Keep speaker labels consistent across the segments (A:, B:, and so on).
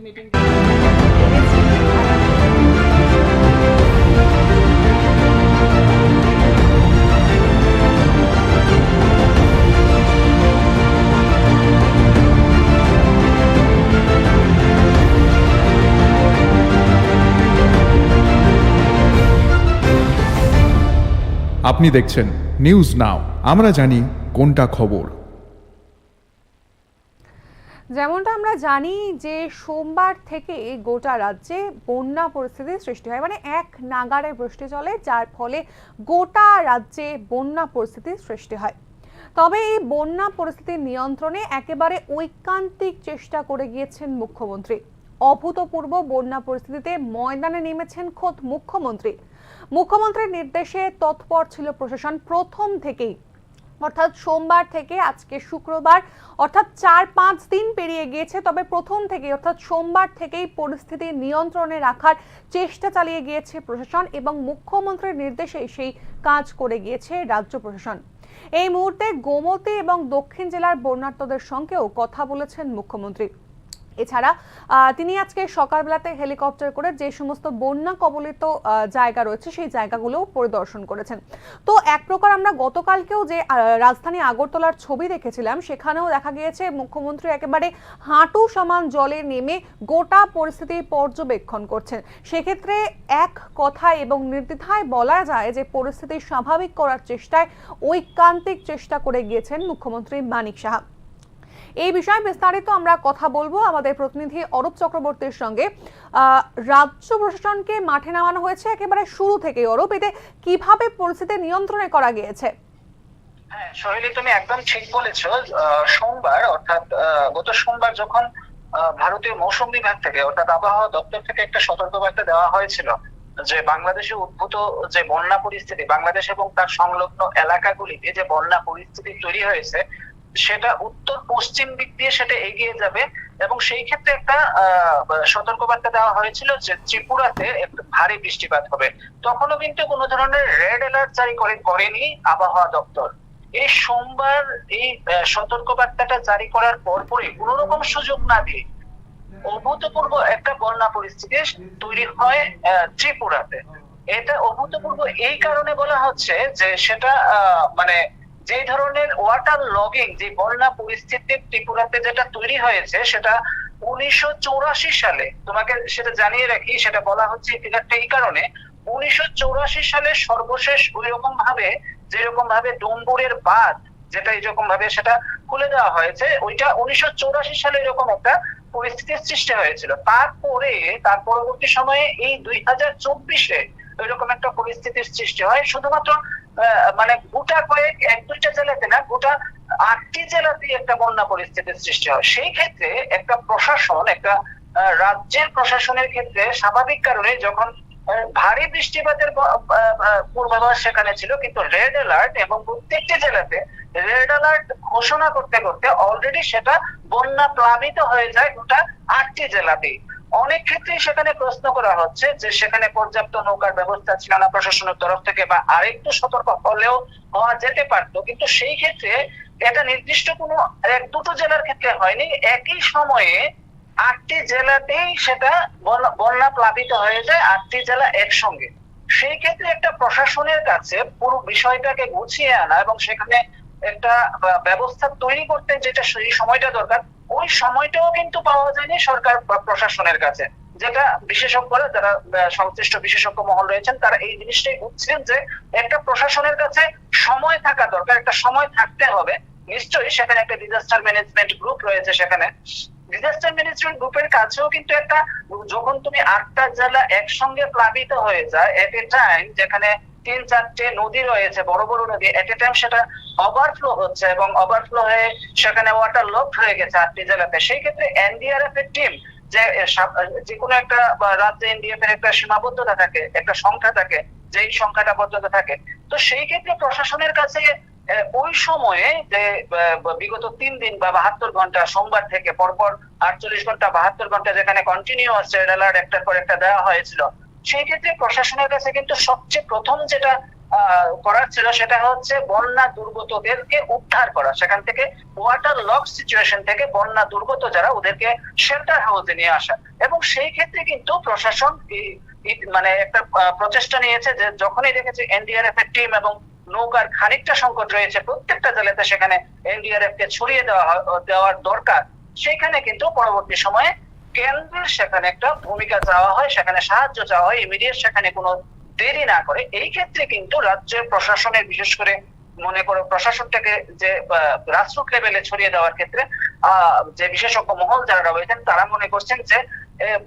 A: Meeting
B: আপনি দেখছেন news now, আমরা জানি কোনটা খবর।
C: যেমনটা আমরা জানি যে সোমবার থেকে গোটা রাজ্যে বন্যা পরিস্থিতির সৃষ্টি হয়, মানে এক নাগাড়ে বৃষ্টি চলে, যার ফলে গোটা রাজ্যে বন্যা পরিস্থিতির সৃষ্টি হয়। তবে এই বন্যা পরিস্থিতি নিয়ন্ত্রণে একেবারে ঐকান্তিক চেষ্টা করে গিয়েছেন মুখ্যমন্ত্রী। অভূতপূর্ব বন্যা পরিস্থিতিতে ময়দানে নেমেছেন খোদ মুখ্যমন্ত্রীর নির্দেশে তৎপর ছিল প্রশাসন প্রথম থেকেই। অর্থাৎ সোমবার থেকে আজকে শুক্রবার, অর্থাৎ 4-5 দিন পেরিয়ে গিয়েছে, তবে প্রথম থেকে অর্থাৎ সোমবার থেকেই পরিস্থিতি নিয়ন্ত্রণে রাখার চেষ্টা চালিয়ে গিয়েছে প্রশাসন এবং মুখ্যমন্ত্রীর নির্দেশে সেই কাজ করে গিয়েছে রাজ্য প্রশাসন। এই মুহূর্তে গোমতী এবং দক্ষিণ জেলার বন্যার্তদের সঙ্গেও কথা বলেছেন মুখ্যমন্ত্রী। এছাড়া তিনি আজকে সকালবেলাতে হেলিকপ্টার করে যে সমস্ত বন্যা কবলিত জায়গা রয়েছে সেই জায়গাগুলো পরিদর্শন করেছেন। তো এক প্রকার আমরা গতকালকেও যে রাজধানী আগরতলার ছবি দেখেছিলাম, সেখানেও দেখা গিয়েছে মুখ্যমন্ত্রী একেবারে হাঁটু সমান জলে নেমে গোটা পরিস্থিতি পর্যবেক্ষণ করছেন। সেক্ষেত্রে এক কথায় এবং নির্দ্বিধায় বলা যায় যে পরিস্থিতি স্বাভাবিক করার চেষ্টায় ঐকান্তিক চেষ্টা করে গিয়েছেন মুখ্যমন্ত্রী মানিক সাহা। এই বিষয়ে বিস্তারিত আমরা কথা বলবো আমাদের প্রতিনিধি অরূপ চক্রবর্তীর সঙ্গে। রাজ্য প্রশাসনকে মাঠে নামানো হয়েছে একেবারে শুরু থেকে। অরূপ, এতে কিভাবে পরিস্থিতি নিয়ন্ত্রণে করা গিয়েছে?
D: হ্যাঁ সোহেলি, তুমি একদম ঠিক বলেছো। সোমবার অর্থাৎ গত সোমবার যখন ভারতীয় মৌসুম বিভাগ থেকে অর্থাৎ আবহাওয়া দপ্তর থেকে একটা সতর্কবার্তা দেওয়া হয়েছিল যে বাংলাদেশে উদ্ভূত যে বন্যা পরিস্থিতি, বাংলাদেশ এবং তার সংলগ্ন এলাকাগুলিতে যে বন্যা পরিস্থিতি তৈরি হয়েছে সেটা উত্তর পশ্চিম দিক দিয়ে সেটা এগিয়ে যাবে, এবং সেই ক্ষেত্রে একটা সতর্কবার্তা দেওয়া হয়েছিল যে ত্রিপুরাতে একটু ভারী বৃষ্টিপাত হবে। তখনও কিন্তু কোনো ধরনের রেড অ্যালার্ট জারি করেনি আবহাওয়া দপ্তর। এই সোমবার এই সতর্কবার্তাটা জারি করার পরপরই কোন রকম সুযোগ না দিয়ে অভূতপূর্ব একটা বন্যা পরিস্থিতি তৈরি হয় ত্রিপুরাতে। এটা অভূতপূর্ব এই কারণে বলা হচ্ছে যে সেটা মানে যে ধরনের ওয়াটার লগিং, যে বন্যা পরিস্থিতি ত্রিপুরাতে যেটা তৈরি হয়েছে সেটা 1984 সালে, তোমাকে সেটা জানিয়ে রাখি, সেটা বলা হচ্ছে ফিগারটা এই কারণে 1984 সালে সর্বশেষ যেরকম ভাবে ডুম্বুরের বাঁধ যেটা এরকম ভাবে সেটা খুলে দেওয়া হয়েছে, ওইটা 1984 সালে এরকম একটা পরিস্থিতির সৃষ্টি হয়েছিল। তার পরবর্তী সময়ে এই 2024-এ এরকম একটা পরিস্থিতির সৃষ্টি হয়। শুধুমাত্র মানে গোটা কয়েক 1-2টা জেলাতে না, গোটা 8টি জেলাতে একটা বন্যা পরিস্থিতির সৃষ্টি হয়। সেই ক্ষেত্রে একটা প্রশাসন, একটা রাজ্যের প্রশাসনের ক্ষেত্রে স্বাভাবিক কারণে যখন ভারী বৃষ্টিপাতের পূর্বাভাস সেখানে ছিল, কিন্তু রেড অ্যালার্ট এবং প্রত্যেকটি জেলাতে রেড অ্যালার্ট ঘোষণা করতে করতে অলরেডি সেটা বন্যা প্লাবিত হয়ে যায় গোটা 8টি জেলাতেই। অনেক ক্ষেত্রেই সেখানে প্রশ্ন করা হচ্ছে যে সেখানে পর্যাপ্ত নৌকার ব্যবস্থা ছিল না প্রশাসনের তরফ থেকে, বা আরেকটু সতর্ক হলেও হওয়া যেতে পারতো, কিন্তু সেই ক্ষেত্রে এটা নির্দিষ্ট কোনো 1-2টো জেলার ক্ষেত্রে হয়নি, একই সময়ে 8টি জেলাতেই সেটা বন্যা প্লাবিত হয়ে যায়, 8টি জেলা একসঙ্গে। সেই ক্ষেত্রে একটা প্রশাসনের কাছে পুরো বিষয়টাকে গুছিয়ে আনা এবং সেখানে একটা ব্যবস্থা তৈরি করতে যেটা সেই সময়টা দরকার, ওই সময়টাও কিন্তু পাওয়া যায়নি সরকার বা প্রশাসনের কাছে। যেটা বিশেষজ্ঞরা, যারা সংশ্লিষ্ট বিশেষজ্ঞ মহল রয়েছেন, তারা এই জিনিসটাই বুঝছেন যে একটা প্রশাসনের কাছে সময় থাকা দরকার, একটা সময় থাকতে হবে। নিশ্চয়ই সেখানে একটা ডিজাস্টার ম্যানেজমেন্ট গ্রুপ রয়েছে, সেখানে ডিজাস্টার ম্যানেজমেন্ট গ্রুপের কাছেও কিন্তু একটা, যখন তুমি 8টা জেলা একসঙ্গে প্লাবিত হয়ে যায় এট এ টাইম, যেখানে 3-4টে নদী রয়েছে, বড় বড় নদী, এট এ টাইম সেটা ওভারফ্লো হচ্ছে এবং ওভারফ্লো হয়ে সেখানে ওয়াটার লক হয়ে গেছে 8টি জেলাতে। সেই ক্ষেত্রে এনডিআরএফ এর টিম, যে কোনো একটা রাজ্যে এনডিএফ এর একটা সীমাবদ্ধতা থাকে, একটা সংখ্যা থাকে, যেই সংখ্যাটা পর্যন্ত থাকে। তো সেই ক্ষেত্রে প্রশাসনের কাছে ওই সময়ে যে বিগত 3 দিন বা 72 ঘন্টা, সোমবার থেকে পরপর 48 ঘন্টা 72 ঘন্টা যেখানে কন্টিনিউয়াস রেড অ্যালার্ট একটার পর একটা দেওয়া হয়েছিল, সেই ক্ষেত্রে প্রশাসনের কাছে কিন্তু সবচেয়ে প্রথম যেটা করার ছিল সেটা হচ্ছে বন্যা দুর্গতদেরকে উদ্ধার করা, সেখান থেকে ওয়াটার লক সিচুয়েশন থেকে বন্যা দুর্গত যারা ওদেরকে শেল্টার হাউসে নিয়ে আসা। এবং সেই ক্ষেত্রে কিন্তু প্রশাসন মানে একটা প্রচেষ্টা নিয়েছে যে যখনই দেখেছে এনডিআরএফ এর টিম এবং নৌকার খানিকটা সংকট রয়েছে প্রত্যেকটা জেলাতে, সেখানে এনডিআরএফ কে ছড়িয়ে দেওয়ার দরকার, সেখানে কিন্তু পরবর্তী সময়ে কেন্দ্রের সেখানে একটা ভূমিকা চাওয়া হয়, সেখানে সাহায্য চাওয়া হয় ইমিডিয়েট, সেখানে কোনো দেরি না করে। এই ক্ষেত্রে কিন্তু রাজ্যের প্রশাসনের, বিশেষ করে মনে করো প্রশাসনটাকে যে গ্রাসরুট লেভেলে ছড়িয়ে দেওয়ার ক্ষেত্রে যে বিশেষজ্ঞ মহল যারা রয়েছেন তারা মনে করছেন যে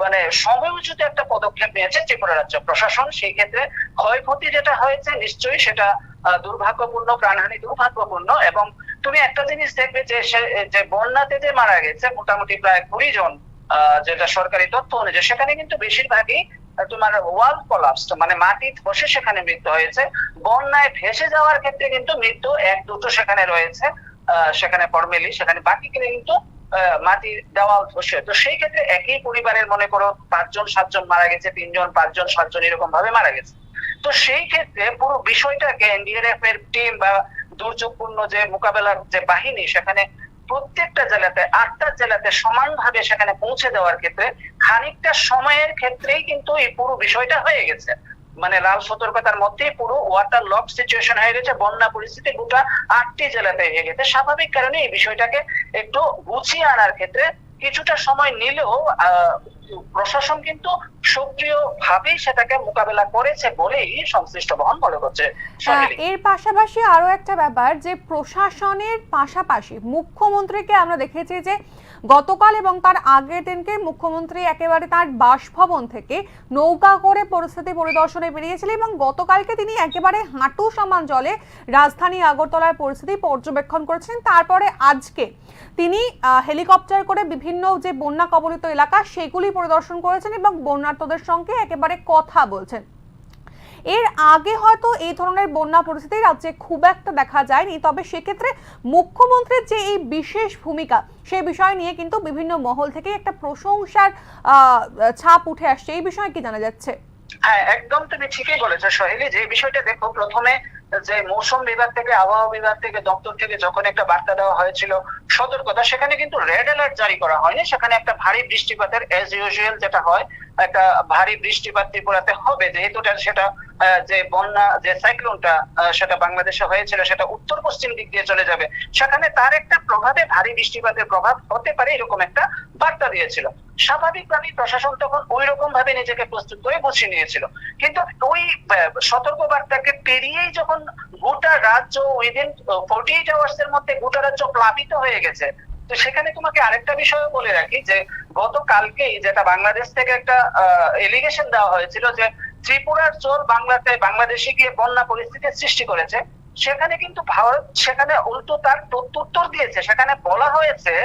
D: মানে সময়োচিত একটা পদক্ষেপ নিয়েছে ত্রিপুরা রাজ্য প্রশাসন। সেই ক্ষেত্রে ক্ষয়ক্ষতি যেটা হয়েছে নিশ্চয়ই সেটা দুর্ভাগ্যপূর্ণ, প্রাণহানি দুর্ভাগ্যপূর্ণ। এবং তুমি একটা জিনিস দেখবে যে বন্যাতে যে মারা গেছে মোটামুটি প্রায় 20 জন, যেটা সরকারি তথ্য অনুযায়ী, সেখানে কিন্তু বেশিরভাগই তোমার ওয়াল কোলাপস, মানে মাটি ধসে সেখানে মৃত্যু হয়েছে। বন্যায় ভেসে যাওয়ার ক্ষেত্রে কিন্তু মৃত্যু 1-2টো সেখানে রয়েছে, সেখানে ফর্মেলি, সেখানে বাকি কিন্তু মাটির দেওয়াল ধসে। তো সেই ক্ষেত্রে একই পরিবারের মনে করো 5-7 জন মারা গেছে, 3-জন 5-7 জন এরকম ভাবে মারা গেছে। তো সেই ক্ষেত্রে পুরো বিষয়টাকে এনডিআরএফ এর টিম বা দুর্যোগপূর্ণ যে মোকাবেলার যে বাহিনী, সেখানে প্রত্যেকটা জেলাতে 8টা জেলাতে সমানভাবে সেখানে পৌঁছে দেওয়ার ক্ষেত্রে খানিকটা সময়ের ক্ষেত্রেই কিন্তু এই পুরো বিষয়টা হয়ে গেছে। মানে লাল সতর্কতার মধ্যেই পুরো ওয়াটার লক সিচুয়েশন হয়ে গেছে, বন্যা পরিস্থিতি গোটা 8টি জেলাতে হয়ে গেছে। স্বাভাবিক কারণে এই বিষয়টাকে একটু গুছিয়ে আনার ক্ষেত্রে কিছুটা সময় নিলেও প্রশাসন কিন্তু সক্রিয় ভাবেই সেটাকে মোকাবেলা করেছে বলেই সংশ্লিষ্ট মহল মনে করছে।
C: এর পাশাপাশি আরো একটা ব্যাপার, যে প্রশাসনের পাশাপাশি মুখ্যমন্ত্রীকে আমরা দেখেছি যে গতকাল এবং তার আগের দিনকে মুখ্যমন্ত্রী একেবারে তার বাসভবন থেকে নৌকা করে পরিস্থিতি পরিদর্শনে বেরিয়েছিলেন এবং গতকালকে তিনি একেবারে হাঁটু সমান জলে রাজধানী আগরতলার পরিস্থিতি পর্যবেক্ষণ করেছেন। তারপরে আজকে তিনি হেলিকপ্টার করে বিভিন্ন যে বন্যা কবলিত এলাকা সেগুলি পরিদর্শন করেছেন এবং বন্যার্তদের সঙ্গে একেবারে কথা বলছেন। এর আগে হয়তো এই ধরনের বন্যা পরিস্থিতি রাজ্যে খুব একটা দেখা যায়নি, তবে সেক্ষেত্রে মুখ্যমন্ত্রীর যে এই বিশেষ ভূমিকা সেই বিষয় নিয়ে কিন্তু বিভিন্ন মহল থেকে একটা প্রশংসার ছাপ উঠে আসছে। এই বিষয়ে কি জানা যাচ্ছে?
D: হ্যাঁ, একদম তুমি ঠিকই বলেছো সোহেলি। যে বিষয়টা দেখো, প্রথমে যে মৌসুম বিভাগ থেকে, আবহাওয়া বিভাগ থেকে, দপ্তর থেকে যখন একটা বার্তা দেওয়া হয়েছিল সতর্কতা, সেখানে কিন্তু রেড অ্যালার্ট জারি করা হয়নি। সেখানে একটা ভারী বৃষ্টিপাতের এজ ইউজুয়াল যেটা হয়, একটা ভারী বৃষ্টিপাত ত্রিপুরাতে হবে, যেহেতু সেটা যে বন্যা যে সাইক্লোনটা সেটা বাংলাদেশে হয়েছিল সেটা উত্তর পশ্চিম দিক দিয়ে চলে যাবে, সেখানে তার একটা প্রভাবে ভারী বৃষ্টিপাতের প্রভাব হতে পারে এরকম একটা বার্তা দিয়েছিল। স্বাভাবিকভাবেই প্রশাসন তখন ওই রকম ভাবে নিজেকে প্রস্তুত করে গুছিয়ে নিয়েছিল। কিন্তু ওই সতর্ক বার্তাকে পেরিয়েই যখন গোটা রাজ্য উইদিন 48 আওয়ার্স এর মধ্যে গোটা রাজ্য প্লাবিত হয়ে গেছে, তো সেখানে তোমাকে আরেকটা বিষয় বলে রাখি যে গতকালকেই যেটা বাংলাদেশ থেকে একটা এলিগেশন দেওয়া হয়েছিল যে ত্রিপুরার জল বাংলাদেশে গিয়ে বন্যা পরিস্থিতির সৃষ্টি করেছে, সেখানে কিন্তু ভারত সেখানে উল্টো তার প্রত্যুত্তর দিয়েছে। সেখানে বলা হয়েছে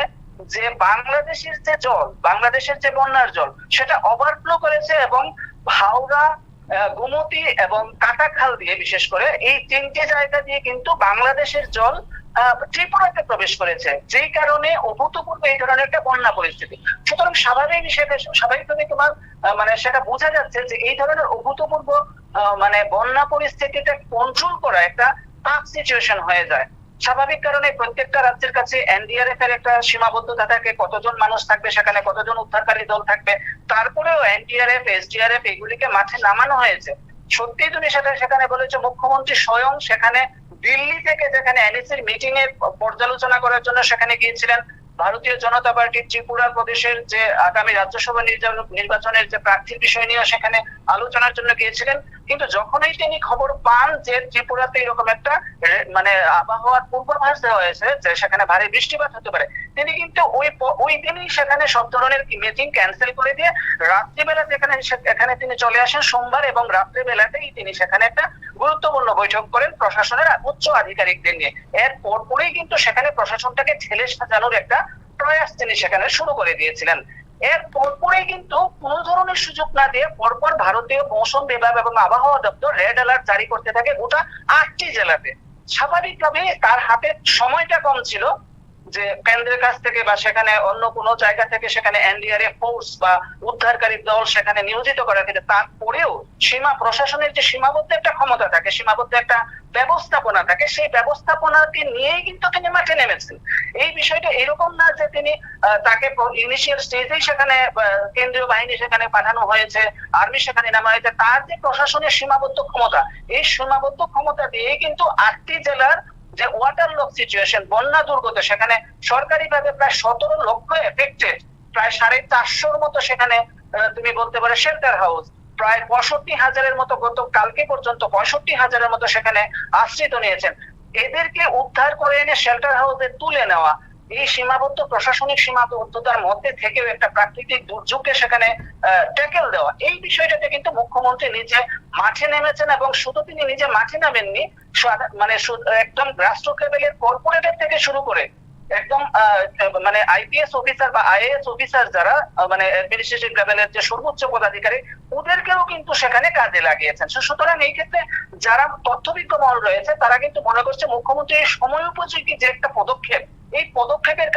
D: যে বাংলাদেশের যে জল, বাংলাদেশের যে বন্যার জল, সেটা ওভারফ্লো করেছে এবং হাওড়া, গোমতী এবং কাটাখাল দিয়ে, বিশেষ করে এই 3টে জায়গা দিয়ে কিন্তু বাংলাদেশের জল ত্রিপুরাতে প্রবেশ করেছে, যেই কারণে অভূতপূর্ব এই ধরনের একটা বন্যা পরিস্থিতি। সুতরাং স্বাভাবিকভাবে তোমার মানে সেটা বোঝা যাচ্ছে যে এই ধরনের অভূতপূর্ব মানে বন্যা পরিস্থিতিটা কন্ট্রোল করা একটা টাফ সিচুয়েশন হয়ে যায়। স্বাভাবিক কারণে প্রত্যেকটা রাজ্যের কাছে এনডিআরএফ এর একটা সীমাবদ্ধতা থাকে, কতজন মানুষ থাকবে সেখানে, কতজন উদ্ধারকারী দল থাকবে। তারপরেও এনডিআরএফ, এসডিআরএফ এগুলিকে মাঠে নামানো হয়েছে। সত্যি তুমি সেখানে বলেছো মুখ্যমন্ত্রী স্বয়ং সেখানে দিল্লি থেকে, যেখানে এনএসির মিটিং এর পর্যালোচনা করার জন্য সেখানে গিয়েছিলেন। ভারতীয় জনতা পার্টি ত্রিপুরা প্রদেশের যে আগামী রাজ্যসভা নির্বাচনের যে প্রার্থীর বিষয় নিয়ে সেখানে আলোচনার জন্য গিয়েছিলেন। কিন্তু যখনই তিনি খবর পান যে ত্রিপুরাতে এরকম একটা মানে আবহাওয়ার পূর্বাভাস দেওয়া হয়েছে যে সেখানে ভারী বৃষ্টিপাত হতে পারে, তিনি কিন্তু ওই দিনই সেখানে সব ধরনের মিটিং ক্যান্সেল করে দিয়ে রাত্রিবেলা এখানে তিনি চলে আসেন সোমবার, এবং রাত্রিবেলাতেই তিনি সেখানে একটা গুরুত্বপূর্ণ বৈঠক করেন প্রশাসনের উচ্চ আধিকারিকদের নিয়ে। এর পরপরই কিন্তু সেখানে প্রশাসনটাকে ঠেলে সাজানোর একটা প্রয়াস তিনি সেখানে শুরু করে দিয়েছিলেন। এর পরপরই কিন্তু কোন ধরনের সুযোগ না দিয়ে পরপর ভারতীয় মৌসুম বিভাগ এবং আবহাওয়া দপ্তর রেড অ্যালার্ট জারি করতে থাকে গোটা 8টি জেলাতে। স্বাভাবিকভাবে তার হাতে সময়টা কম ছিল, যে কেন্দ্রের কাছ থেকে বা সেখানে অন্য কোনো জায়গা থেকে সেখানে এনডিআরএফ ফোর্স বা উদ্ধারকারী দল সেখানে নিয়োজিত করা হয়েছে, তারপরেও প্রশাসনের যে সীমাবদ্ধ একটা ক্ষমতা থাকে, সীমাবদ্ধ একটা ব্যবস্থাপনা থাকে, সেই ব্যবস্থাপনাকে নিয়েই কিন্তু তিনি মাঠে নেমেছেন। এই বিষয়টা এরকম না যে তিনি তাকে ইনিশিয়াল স্টেজেই সেখানে কেন্দ্রীয় বাহিনী সেখানে পাঠানো হয়েছে, আর্মি সেখানে নামা হয়েছে। তার যে প্রশাসনের সীমাবদ্ধ ক্ষমতা, এই সীমাবদ্ধ ক্ষমতা দিয়েই কিন্তু 8টি জেলার যে ওয়াটার লক সিচুয়েশন, বন্যা দুর্গত, সেখানে সরকারিভাবে প্রায় 17 লক্ষ এফেক্টেড, প্রায় 450-র মতো সেখানে তুমি বলতে পারো শেল্টার হাউস, প্রায় 65,000-এর মতো গত কালকে পর্যন্ত 65,000-এর মতো সেখানে আশ্রিত নিয়েছেন। এদেরকে উদ্ধার করে এনে শেল্টার হাউসে তুলে নেওয়া, এই সীমাবদ্ধ প্রশাসনিক সীমাবদ্ধতার মধ্যে থেকেও একটা প্রাকৃতিক দুর্যোগকে সেখানে ট্যাকেল দেওয়া, এই বিষয়টাতে কিন্তু মুখ্যমন্ত্রী নিজে মাঠে নেমেছেন। এবং শুধু তিনি নিজে মাঠে নামেননি, মানে একদম গ্রাসরুট লেভেলের কর্পোরেটর থেকে শুরু করে একদম মানে আইপিএস অফিসার বা আইএএস অফিসার যারা মানে অ্যাডমিনিস্ট্রেটিভ লেভেলের যে সর্বোচ্চ পদাধিকারী, ওদেরকেও কিন্তু সেখানে কাজে লাগিয়েছেন। সুতরাং এই ক্ষেত্রে যারা তথ্যবিজ্ঞ মহল রয়েছে তারা কিন্তু মনে করছে মুখ্যমন্ত্রী সময় উপযোগী যে একটা পদক্ষেপ, এই পদক্ষেপের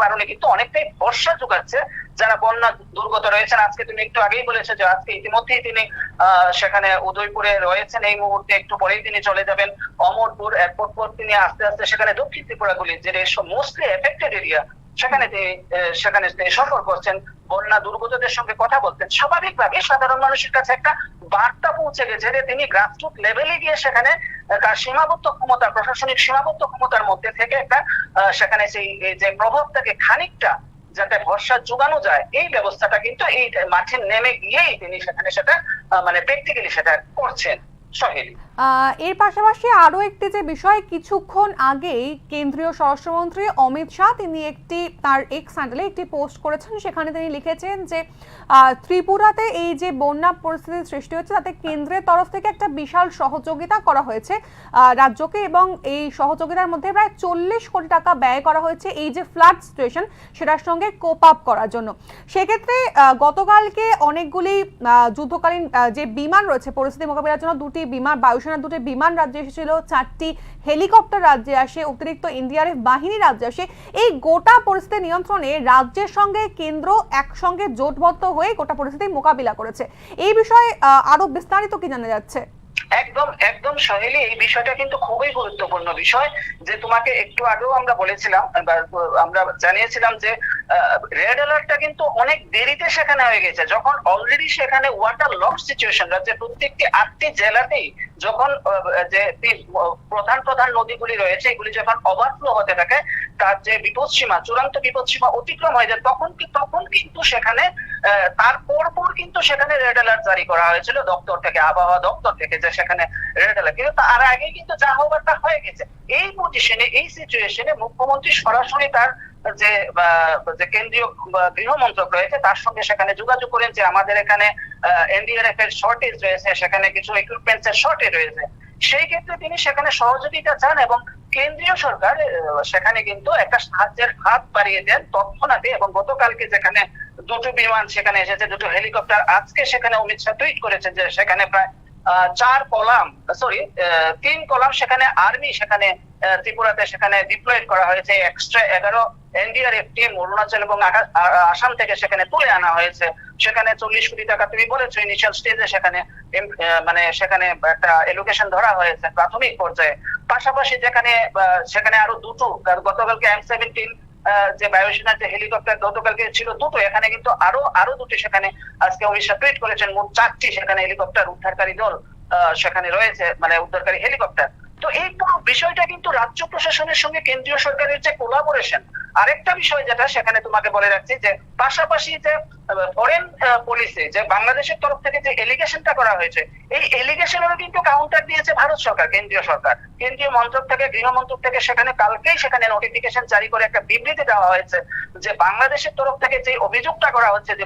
D: কারণে কিন্তু অনেকটাই ভরসা যোগাচ্ছে যারা বন্যা দুর্গত রয়েছেন। আজকে তুমি একটু আগেই বলেছো যে আজকে ইতিমধ্যেই তিনি সেখানে উদয়পুরে রয়েছেন, এই মুহূর্তে একটু পরেই তিনি চলে যাবেন অমরপুর। এয়ারপোর্ট পর তিনি আস্তে আস্তে সেখানে দক্ষিণ ত্রিপুরাগুলি যে মোস্টলি এফেক্টেড এরিয়া, সেখানে তিনি সফর করছেন, বন্যা দুর্গতদের সঙ্গে কথা বলতেন। স্বাভাবিকভাবে সাধারণ মানুষের কাছে একটা বার্তা পৌঁছে গেছে যে তিনি গ্রাসরুট লেভেলে গিয়ে সেখানে তার সীমাবদ্ধ ক্ষমতা, প্রশাসনিক সীমাবদ্ধ ক্ষমতার মধ্যে থেকে একটা সেখানে সেই যে প্রভাবটাকে খানিকটা যাতে ভরসা যোগানো যায়, এই ব্যবস্থাটা কিন্তু এই মাঠে নেমে গিয়েই তিনি সেখানে সেটা মানে প্র্যাকটিক্যালি সেটা করছেন। সোহেলি,
C: এর পাশাপাশি আরো একটি যে বিষয়, কিছুক্ষণ আগেই কেন্দ্রীয় স্বরাষ্ট্রমন্ত্রী অমিত শাহ তিনি একটি তার এক্স হ্যান্ডেলে একটি পোস্ট করেছেন, সেখানে তিনি লিখেছেন যে ত্রিপুরাতে এই যে বন্যা পরিস্থিতি সৃষ্টি হচ্ছে তাতে কেন্দ্রের তরফ থেকে একটা বিশাল সহযোগিতা করা হয়েছে রাজ্যকে, এবং এই সহযোগিতার মধ্যে প্রায় 40 কোটি টাকা ব্যয় করা হয়েছে এই যে ফ্লাড সিচুয়েশন সেটার সঙ্গে কোপ আপ করার জন্য। সেক্ষেত্রে গতকালকে অনেকগুলি যুদ্ধকালীন যে বিমান রয়েছে পরিস্থিতি মোকাবিলার জন্য, দুটি বিমান, বায়ুসেনার দুটি বিমান রাজ্যে এসেছিল, 4টি হেলিকপ্টার রাজ্যে আসে, অতিরিক্ত এনডিআরএফ বাহিনী রাজ্যে আসে। এই গোটা পরিস্থিতি নিয়ন্ত্রণে রাজ্যের সঙ্গে কেন্দ্র একসঙ্গে জোটবদ্ধ হয়ে গোটা পরিস্থিতি মোকাবিলা করেছে। এই বিষয়ে আরো বিস্তারিত কি জানা যাচ্ছে?
D: একদম একদম সোহেলি, এই বিষয়টা কিন্তু খুবই গুরুত্বপূর্ণ বিষয়। যে তোমাকে একটু আগেও আমরা বলেছিলাম, আমরা জানিয়েছিলাম যে রেড অ্যালার্টটা কিন্তু অনেক দেরিতে সেখানে হয়ে গেছে, যখন অলরেডি সেখানে ওয়াটার লক সিচুয়েশন রাজ্যের প্রত্যেকটি 8টি জেলাতেই যখন যে প্রধান প্রধান নদীগুলি রয়েছে এগুলি যখন ওভারফ্লো হতে থাকে, তার যে বিপদসীমা, চূড়ান্ত বিপদসীমা অতিক্রম হয়ে যায়, তখন কিন্তু সেখানে তার পর কিন্তু সেখানে রেড অ্যালার্ট জারি করা হয়েছিল দপ্তর থেকে, আবহাওয়া দপ্তর থেকে, যে সেখানে রেড অ্যালার্ট। কিন্তু তার আগে কিন্তু যা হবার তা হয়ে গেছে। এই পজিশনে, এই সিচুয়েশনে মুখ্যমন্ত্রী সরাসরি তার যে কেন্দ্রীয় গৃহ মন্ত্রক রয়েছে তার সঙ্গে সেখানে যোগাযোগ করেন যে আমাদের এখানে এনডিআরএফ এর শর্টেজ রয়েছে, সেখানে কিছু ইকুইপমেন্টস এর শর্টেজ রয়েছে। সেই ক্ষেত্রে তিনি সেখানে সহযোগিতা চান এবং কেন্দ্রীয় সরকার সেখানে কিন্তু একটা সাহায্যের হাত বাড়িয়ে দেন তৎক্ষণাৎ। এবং গতকালকে যেখানে দুটো বিমান সেখানে এসেছে, দুটো হেলিকপ্টার, আজকে সেখানে অমিত শাহ টুইট করেছেন যে সেখানে প্রায় 3 কলাম সেখানে আর্মি সেখানে ত্রিপুরাতে সেখানে ডিপ্লয়েড করা হয়েছে। এক্সট্রা 11 এনডিআরএফ টিম অরুণাচল এবং আসাম থেকে সেখানে তুলে আনা হয়েছে। সেখানে 40 কোটি টাকা তুমি বলেছো ইনিশিয়াল স্টেজে সেখানে মানে সেখানে একটা এলোকেশন ধরা হয়েছে প্রাথমিক পর্যায়ে। পাশাপাশি সেখানে আরো দুটো, গতকালকে M17 যে বায়ুসেনার যে হেলিকপ্টার গতকালকে ছিল দুটো, এখানে কিন্তু আরো দুটি সেখানে আজকে অমিত শাহ টুইট করেছেন, মোট 4টি সেখানে হেলিকপ্টার উদ্ধারকারী দল সেখানে রয়েছে, মানে উদ্ধারকারী হেলিকপ্টার। তো এই পুরো বিষয়টা কিন্তু রাজ্য প্রশাসনের সঙ্গে কেন্দ্রীয় সরকারের যে কোলাবোরেশন। আরেকটা বিষয় যেটা সেখানে তোমাকে বলে রাখছি, যে পাশাপাশি যে ফরেন পলিসি যে বাংলাদেশের তরফ থেকে যে এলিগেশনটা করা হয়েছে, এই এলিগেশনেরও কিন্তু কাউন্টার দিয়েছে ভারত সরকার, কেন্দ্রীয় সরকার, কেন্দ্রীয় মন্ত্রক থেকে, গৃহ মন্ত্রক থেকে সেখানে কালকেই সেখানে নোটিফিকেশন জারি করে একটা বিবৃতি দেওয়া হয়েছে যে বাংলাদেশের তরফ থেকে যে অভিযোগটা করা হচ্ছে যে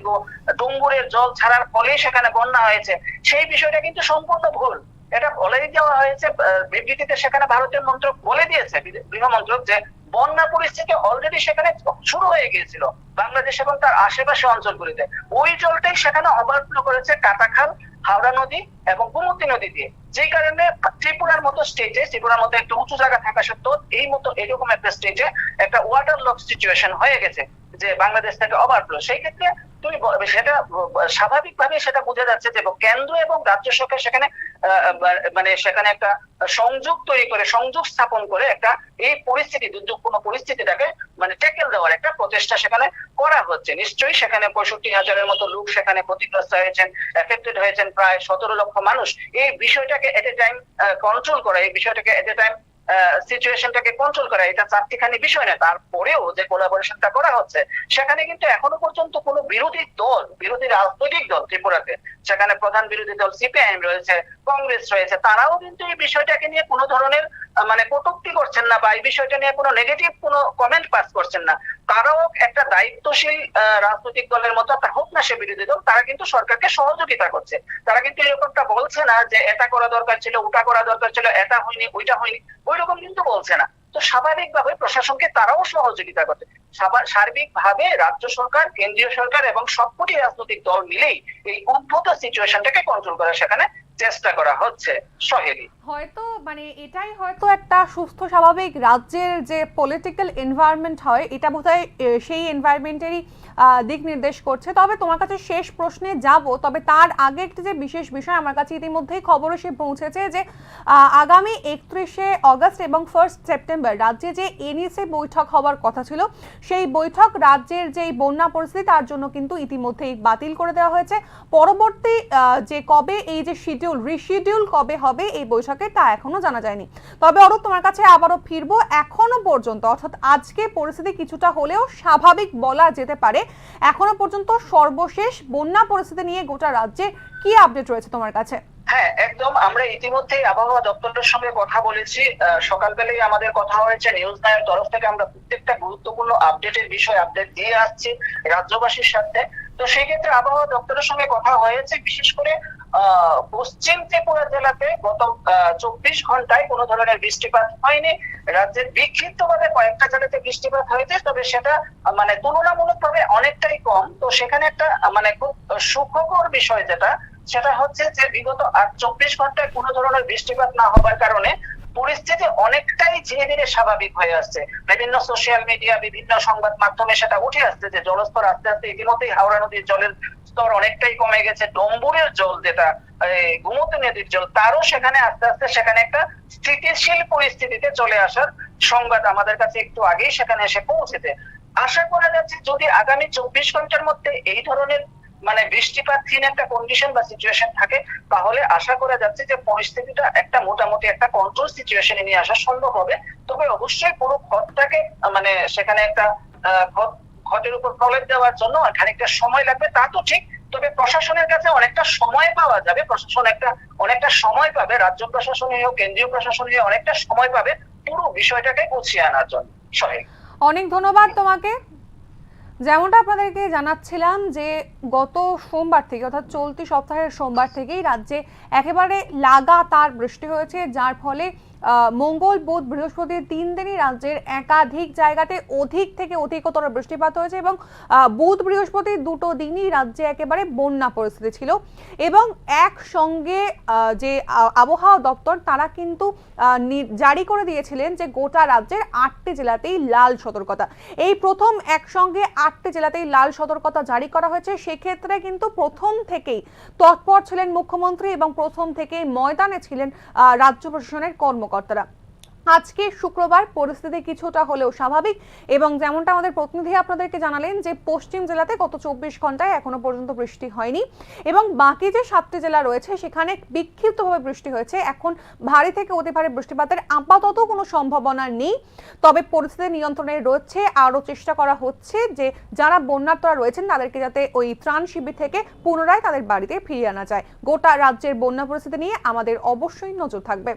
D: ডুঙ্গুরের জল ছাড়ার ফলেই সেখানে বন্যা হয়েছে, সেই বিষয়টা কিন্তু সম্পূর্ণ ভুল। এটা বলেই দেওয়া হয়েছে বিবৃতিতে, সেখানে ভারতের মন্ত্রক বলে দিয়েছে, গৃহ মন্ত্রক, যে বন্যা পরিস্থিতি অলরেডি সেখানে শুরু হয়ে গিয়েছিল বাংলাদেশ এবং তার আশেপাশে অঞ্চলগুলিতে। ওই জলটাই সেখানে ওভারফ্লো করেছে কাটাখাল হাওড়া নদী এবং গোমতী নদী দিয়ে, যেই কারণে ত্রিপুরার মতো স্টেটে, ত্রিপুরার মতো একটা উঁচু জায়গা থাকা সত্ত্বেও এই মতো এরকম একটা স্টেটে একটা ওয়াটার লক সিচুয়েশন হয়ে গেছে যে বাংলাদেশ থেকে ওভারফ্লো। সেই ক্ষেত্রে তুমি সেটা স্বাভাবিকভাবে সেটা বোঝা যাচ্ছে যে কেন্দ্র এবং রাজ্য সরকার সেখানে মানে সেখানে একটা সংযোগ তৈরি করে, সংযোগ স্থাপন করে একটা এই পরিস্থিতি, দুর্যোগপূর্ণ পরিস্থিতিটাকে মানে ট্যাকেল দেওয়ার একটা প্রচেষ্টা সেখানে করা হচ্ছে। নিশ্চয়ই সেখানে 65,000-এর মতো লোক সেখানে ক্ষতিগ্রস্ত হয়েছেন, এফেক্টেড হয়েছেন প্রায় 17 লক্ষ মানুষ। এই বিষয়টাকে এট এ টাইম কন্ট্রোল করা, এই বিষয়টাকে এট এ টাইম সিচুয়েশনটাকে কন্ট্রোল করা, এটা চারটিখানি বিষয় না। তারপরেও যে কোলাবোরেশনটা করা হচ্ছে সেখানে কিন্তু এখনো পর্যন্ত কোনো বিরোধী দল, বিরোধী রাজনৈতিক দল ত্রিপুরাতে, সেখানে প্রধান বিরোধী দল সিপিআইএম রয়েছে, কংগ্রেস রয়েছে, তারাও কিন্তু এই বিষয়টাকে নিয়ে কোনো ধরনের মানে কটূক্তি করছেন না বা এই বিষয়টা নিয়ে কোনো নেগেটিভ কোনো কমেন্ট পাস করছেন না। তারাও একটা দায়িত্বশীল রাজনৈতিক দলের মতো হোক না সে বিরোধী দল, তারা কিন্তু সরকারকে সহযোগিতা করছে। তারা কিন্তু এরকমটা বলছে না যে এটা করা দরকার ছিল, ওটা করা দরকার ছিল, এটা হয়নি ওইটা হয়নি, ওই রকম কিন্তু বলছে না। তো স্বাভাবিকভাবে প্রশাসনকে তারাও সহযোগিতা করছে। সার্বিকভাবে রাজ্য সরকার, কেন্দ্রীয় সরকার এবং সবকটি রাজনৈতিক দল মিলেই এই উদ্ভূত সিচুয়েশনটাকে কন্ট্রোল করার সেখানে চেষ্টা করা হচ্ছে। সহেলি,
C: হয়তো মানে এটাই হয়তো একটা সুস্থ স্বাভাবিক রাজ্যের যে পলিটিক্যাল এনভায়রনমেন্ট হয়, এটা বোধহয় সেই এনভায়রনমেন্টেরই দিক নির্দেশ করছে। তবে তোমার কাছে শেষ প্রশ্নে যাব, তবে তার আগে একটি যে বিশেষ বিষয় আমার কাছে ইতিমধ্যেই খবর এসে পৌঁছেছে যে আগামী 31শে অগস্ট এবং 1 সেপ্টেম্বর রাজ্যে যে এনইসি বৈঠক হওয়ার কথা ছিল, সেই বৈঠক রাজ্যের যে বন্যা পরিস্থিতি তার জন্য কিন্তু ইতিমধ্যেই বাতিল করে দেওয়া হয়েছে। পরবর্তী যে কবে এই যে রিশিডিউল কবে হবে এই বৈঠকে তা এখনো জানা যায়নি। তবে অরূপ, তোমার কাছে আবারও ফিরবো। এখনো পর্যন্ত অর্থাৎ আজকে পরিস্থিতি কিছুটা হলেও স্বাভাবিক বলা যেতে পারে। এখনো পর্যন্ত সর্বশেষ বন্যা পরিস্থিতি নিয়ে গোটা রাজ্যে কি আপডেট রয়েছে তোমার কাছে?
D: হ্যাঁ, একদম। আমরা ইতিমধ্যে আবহাওয়া দপ্তরের সঙ্গে কথা বলেছি, সকালবেলায় আমাদের কথা হয়েছে। নিউজ নাইনের তরফ থেকে আমরা প্রত্যেকটা গুরুত্বপূর্ণ আপডেটের বিষয়ে আপডেট দিয়ে আসছি রাজ্যবাসীর সাথে। তো সেই ক্ষেত্রে আবহাওয়া দপ্তরের সঙ্গে কথা হয়েছে, বিশেষ করে পশ্চিম ত্রিপুরা জেলাতে গত 24 ঘন্টায় কোনো ধরনের বৃষ্টিপাত হয়নি। রাজ্যের বিক্ষিপ্তভাবে কয়েকটা জেলাতে বৃষ্টিপাত হয়েছে, তবে সেটা মানে তুলনামূলকভাবে অনেকটাই কম। তো সেখানে একটা মানে খুব সুখকর বিষয় সেটা হচ্ছে যে বিগত 24 ঘন্টায় কোনো ধরনের বৃষ্টিপাত না হওয়ার কারণে পরিস্থিতি অনেকটাই ধীরে ধীরে স্বাভাবিক হয়ে আসছে। বিভিন্ন সোশ্যাল মিডিয়া, বিভিন্ন সংবাদ মাধ্যমে সেটা উঠে আসছে যে জলস্তর আস্তে আস্তে ইতিমধ্যেই হাওড়া নদীর জলের স্তর অনেকটাই কমে গেছে। ডম্বুরের জল, যেটা গোমতী নদীর জল, তারও সেখানে আস্তে আস্তে সেখানে একটা স্থিতিশীল পরিস্থিতিতে চলে আসার সংবাদ আমাদের কাছে একটু আগেই সেখানে এসে পৌঁছেছে। আশা করা যাচ্ছে যদি আগামী 24 ঘন্টার মধ্যে এই ধরনের মানে বৃষ্টিপাতহীন একটা কন্ডিশন বা সিচুয়েশন থাকে, তাহলে আশা করা যাচ্ছে যে পরিস্থিতিটা একটা মোটামুটি একটা কন্ট্রোল সিচুয়েশনে নিয়ে আসা সম্ভব হবে। তবে অবশ্যই পুরো ক্ষতটাকে মানে সেখানে একটা ক্ষতের উপর প্রলেপ দেওয়ার জন্য খানিকটা সময় লাগবে, তা তো ঠিক। তবে প্রশাসনের কাছে অনেকটা সময় পাওয়া যাবে, প্রশাসন অনেকটা সময় পাবে, রাজ্য প্রশাসনীয় কেন্দ্রীয় প্রশাসনীয় অনেকটা সময় পাবে পুরো বিষয়টাকে গুছিয়ে আনার জন্য। সঠিক,
C: অনেক ধন্যবাদ তোমাকে। যেমনটা আপনাদেরকে জানাচ্ছিলাম যে গত সোমবার থেকে অর্থাৎ চলতি সপ্তাহের সোমবার থেকেই রাজ্যে একেবারে লাগাতার বৃষ্টি হয়েছে, যার ফলে মঙ্গল, বুধ, বৃহস্পতি 3 দিনই রাজ্যের একাধিক জায়গাতে অধিক থেকে অধিকতর বৃষ্টিপাত হয়েছে এবং বুধ বৃহস্পতি দুটো দিনই রাজ্যে একেবারে বন্যা পরিস্থিতি ছিল। এবং একসঙ্গে যে আবহাওয়া দপ্তর তারা কিন্তু জারি করে দিয়েছিলেন যে গোটা রাজ্যের 8টি জেলাতেই লাল সতর্কতা। এই প্রথম একসঙ্গে 8টি জেলাতেই লাল সতর্কতা জারি করা হয়েছে। সেক্ষেত্রে কিন্তু প্রথম থেকেই তৎপর ছিলেন মুখ্যমন্ত্রী এবং প্রথম থেকেই ময়দানে ছিলেন রাজ্য প্রশাসনের কর্মকর্তারা। আজকে শুক্রবার পরিস্থিতি কিছুটা হলেও স্বাভাবিক এবং যেমনটা আমাদের প্রতিনিধি আপনাদেরকে জানালেন যে পশ্চিম জেলাতে গত 24 ঘন্টায় এখনো পর্যন্ত বৃষ্টি হয়নি এবং বাকি যে 7টি জেলা রয়েছে সেখানে বিক্ষিপ্তভাবে বৃষ্টি হয়েছে। এখন ভারী থেকে অতি ভারী বৃষ্টিপাতের আপাতত কোনো সম্ভাবনা নেই, তবে পরিস্থিতি নিয়ন্ত্রণে রয়েছে। আরও চেষ্টা করা হচ্ছে যে যারা বন্যার্তরা রয়েছেন তাদেরকে যাতে ওই ত্রাণ শিবির থেকে পুনরায় তাদের বাড়িতে ফিরিয়ে আনা যায়। গোটা রাজ্যের বন্যা পরিস্থিতি নিয়ে আমাদের অবশ্যই নজর থাকবে।